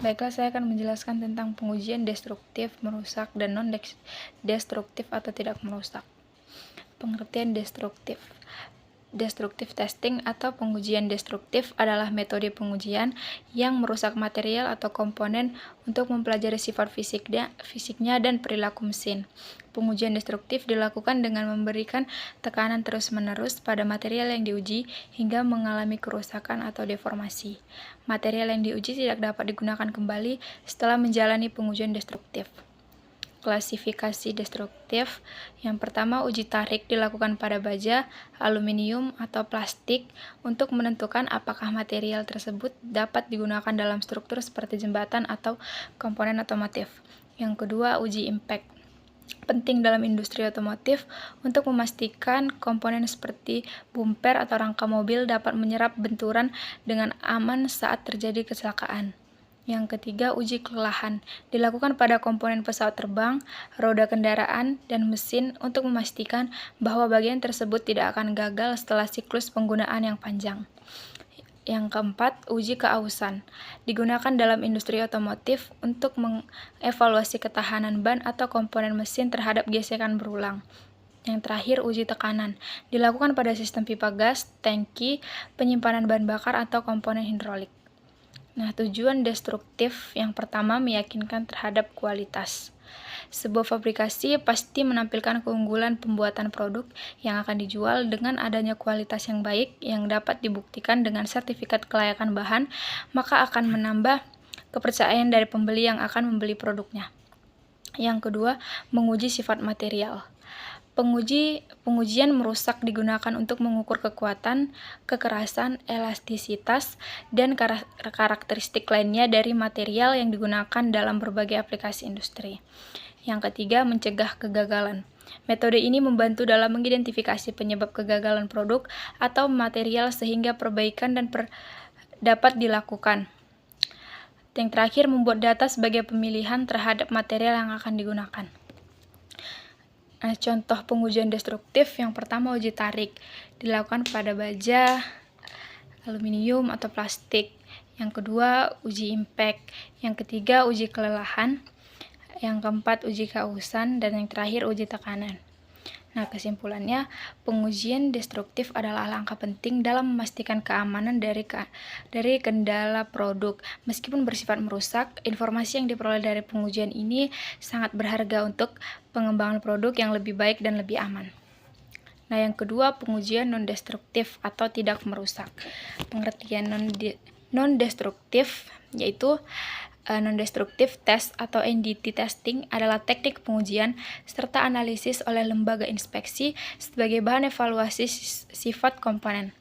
Baiklah, saya akan menjelaskan tentang pengujian destruktif, merusak, dan non-destruktif atau tidak merusak. Pengertian destruktif. Destructive testing atau pengujian destruktif adalah metode pengujian yang merusak material atau komponen untuk mempelajari sifat fisiknya dan perilaku mesin. Pengujian destruktif dilakukan dengan memberikan tekanan terus-menerus pada material yang diuji hingga mengalami kerusakan atau deformasi. Material yang diuji tidak dapat digunakan kembali setelah menjalani pengujian destruktif. Klasifikasi destruktif. Yang pertama, uji tarik dilakukan pada baja, aluminium, atau plastik untuk menentukan apakah material tersebut dapat digunakan dalam struktur seperti jembatan atau komponen otomotif. Yang kedua, uji impact. Penting dalam industri otomotif untuk memastikan komponen seperti bumper atau rangka mobil dapat menyerap benturan dengan aman saat terjadi kecelakaan. Yang ketiga, uji kelelahan. Dilakukan pada komponen pesawat terbang, roda kendaraan, dan mesin untuk memastikan bahwa bagian tersebut tidak akan gagal setelah siklus penggunaan yang panjang. Yang keempat, uji keausan. Digunakan dalam industri otomotif untuk mengevaluasi ketahanan ban atau komponen mesin terhadap gesekan berulang. Yang terakhir, uji tekanan. Dilakukan pada sistem pipa gas, tangki, penyimpanan bahan bakar, atau komponen hidrolik. Nah, tujuan destruktif yang pertama meyakinkan terhadap kualitas. Sebuah fabrikasi pasti menampilkan keunggulan pembuatan produk yang akan dijual dengan adanya kualitas yang baik yang dapat dibuktikan dengan sertifikat kelayakan bahan, maka akan menambah kepercayaan dari pembeli yang akan membeli produknya. Yang kedua, menguji sifat material. Pengujian merusak digunakan untuk mengukur kekuatan, kekerasan, elastisitas, dan karakteristik lainnya dari material yang digunakan dalam berbagai aplikasi industri. Yang ketiga, mencegah kegagalan. Metode ini membantu dalam mengidentifikasi penyebab kegagalan produk atau material sehingga perbaikan dapat dilakukan. Yang terakhir, membuat data sebagai pemilihan terhadap material yang akan digunakan. Nah, contoh pengujian destruktif yang pertama, uji tarik. Dilakukan pada baja, aluminium, atau plastik. Yang kedua, uji impact. Yang ketiga, uji kelelahan. Yang keempat, uji keausan. Dan yang terakhir, uji tekanan. Nah, kesimpulannya, pengujian destruktif adalah langkah penting dalam memastikan keamanan dari kendala produk. Meskipun bersifat merusak, informasi yang diperoleh dari pengujian ini sangat berharga untuk pengembangan produk yang lebih baik dan lebih aman. Nah, yang kedua, pengujian non-destruktif atau tidak merusak. Pengertian non-destruktif yaitu non-destructive test atau NDT testing adalah teknik pengujian serta analisis oleh lembaga inspeksi sebagai bahan evaluasi sifat komponen,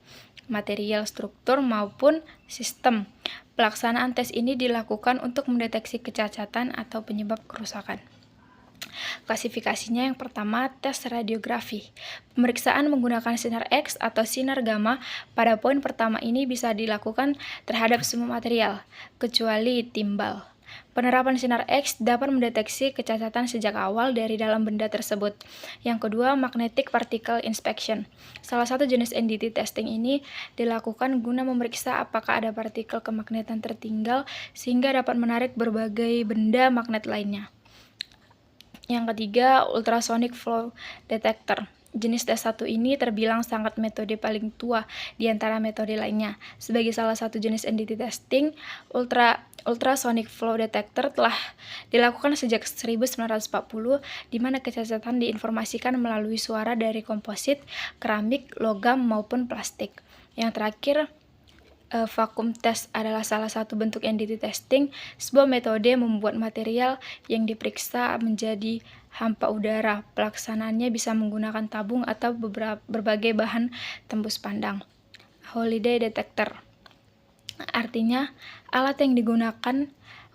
material, struktur, maupun sistem. Pelaksanaan tes ini dilakukan untuk mendeteksi kecacatan atau penyebab kerusakan. Klasifikasinya yang pertama, tes radiografi. Pemeriksaan menggunakan sinar X atau sinar gamma pada poin pertama ini bisa dilakukan terhadap semua material, kecuali timbal. Penerapan sinar X dapat mendeteksi kecacatan sejak awal dari dalam benda tersebut. Yang kedua, magnetic particle inspection. Salah satu jenis NDT testing ini dilakukan guna memeriksa apakah ada partikel kemagnetan tertinggal sehingga dapat menarik berbagai benda magnet lainnya. Yang ketiga, ultrasonic flow detector. Jenis tes 1 ini terbilang sangat metode paling tua di antara metode lainnya. Sebagai salah satu jenis NDT testing, ultrasonic flow detector telah dilakukan sejak 1940, di mana kecacatan diinformasikan melalui suara dari komposit, keramik, logam, maupun plastik. Yang terakhir, vacuum test adalah salah satu bentuk NDT testing, sebuah metode membuat material yang diperiksa menjadi hampa udara. Pelaksanaannya bisa menggunakan tabung atau berbagai bahan tembus pandang. Holiday detector artinya alat yang digunakan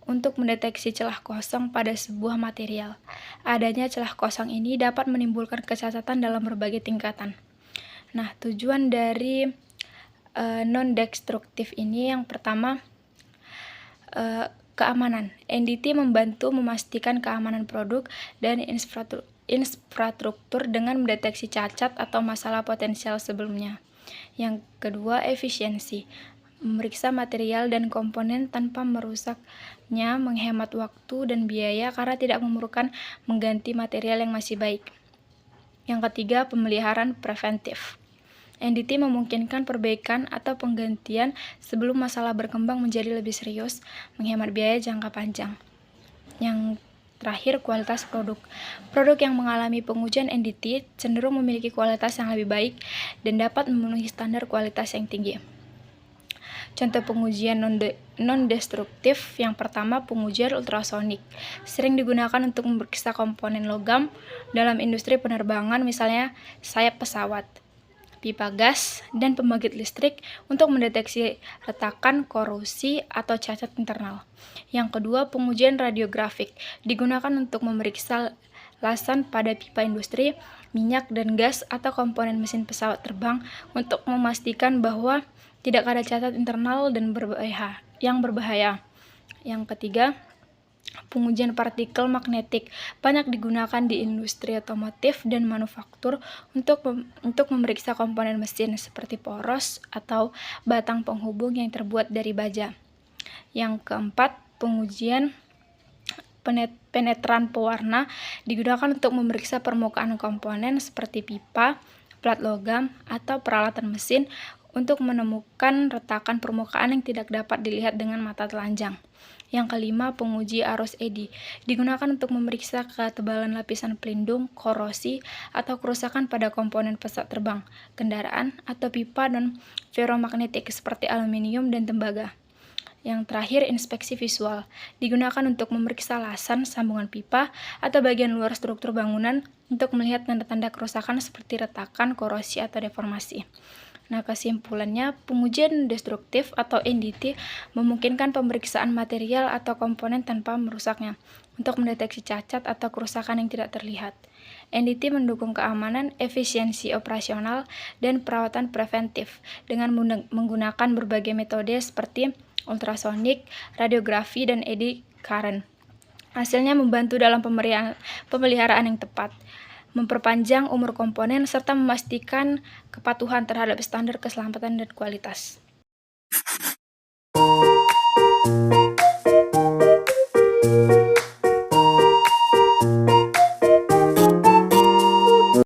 untuk mendeteksi celah kosong pada sebuah material. Adanya celah kosong ini dapat menimbulkan kecacatan dalam berbagai tingkatan. Nah, tujuan dari non-destruktif ini yang pertama, keamanan. NDT membantu memastikan keamanan produk dan infrastruktur dengan mendeteksi cacat atau masalah potensial sebelumnya. Yang kedua, efisiensi. memeriksa material dan komponen tanpa merusaknya, menghemat waktu dan biaya karena tidak memerlukan mengganti material yang masih baik. Yang ketiga, pemeliharaan preventif. NDT memungkinkan perbaikan atau penggantian sebelum masalah berkembang menjadi lebih serius, menghemat biaya jangka panjang. Yang terakhir, kualitas produk. Produk yang mengalami pengujian NDT cenderung memiliki kualitas yang lebih baik dan dapat memenuhi standar kualitas yang tinggi. Contoh pengujian non-destruktif yang pertama, pengujian ultrasonik. Sering digunakan untuk memeriksa komponen logam dalam industri penerbangan, misalnya sayap pesawat, pipa gas, dan pembangkit listrik untuk mendeteksi retakan, korosi, atau cacat internal. Yang kedua, pengujian radiografik. Digunakan untuk memeriksa lasan pada pipa industri, minyak dan gas, atau komponen mesin pesawat terbang untuk memastikan bahwa tidak ada cacat internal dan yang berbahaya. Yang ketiga, pengujian partikel magnetik banyak digunakan di industri otomotif dan manufaktur untuk memeriksa komponen mesin seperti poros atau batang penghubung yang terbuat dari baja. Yang keempat, pengujian penetran pewarna digunakan untuk memeriksa permukaan komponen seperti pipa, plat logam, atau peralatan mesin untuk menemukan retakan permukaan yang tidak dapat dilihat dengan mata telanjang. Yang kelima, penguji arus eddy. Digunakan untuk memeriksa ketebalan lapisan pelindung, korosi, atau kerusakan pada komponen pesawat terbang, kendaraan, atau pipa non-ferromagnetik seperti aluminium dan tembaga. Yang terakhir, inspeksi visual. Digunakan untuk memeriksa lasan, sambungan pipa, atau bagian luar struktur bangunan untuk melihat tanda-tanda kerusakan seperti retakan, korosi, atau deformasi. Nah, kesimpulannya, pengujian destruktif atau NDT memungkinkan pemeriksaan material atau komponen tanpa merusaknya untuk mendeteksi cacat atau kerusakan yang tidak terlihat. NDT mendukung keamanan, efisiensi operasional, dan perawatan preventif dengan menggunakan berbagai metode seperti ultrasonik, radiografi, dan eddy current. Hasilnya membantu dalam pemeliharaan yang tepat, memperpanjang umur komponen, serta memastikan kepatuhan terhadap standar keselamatan dan kualitas.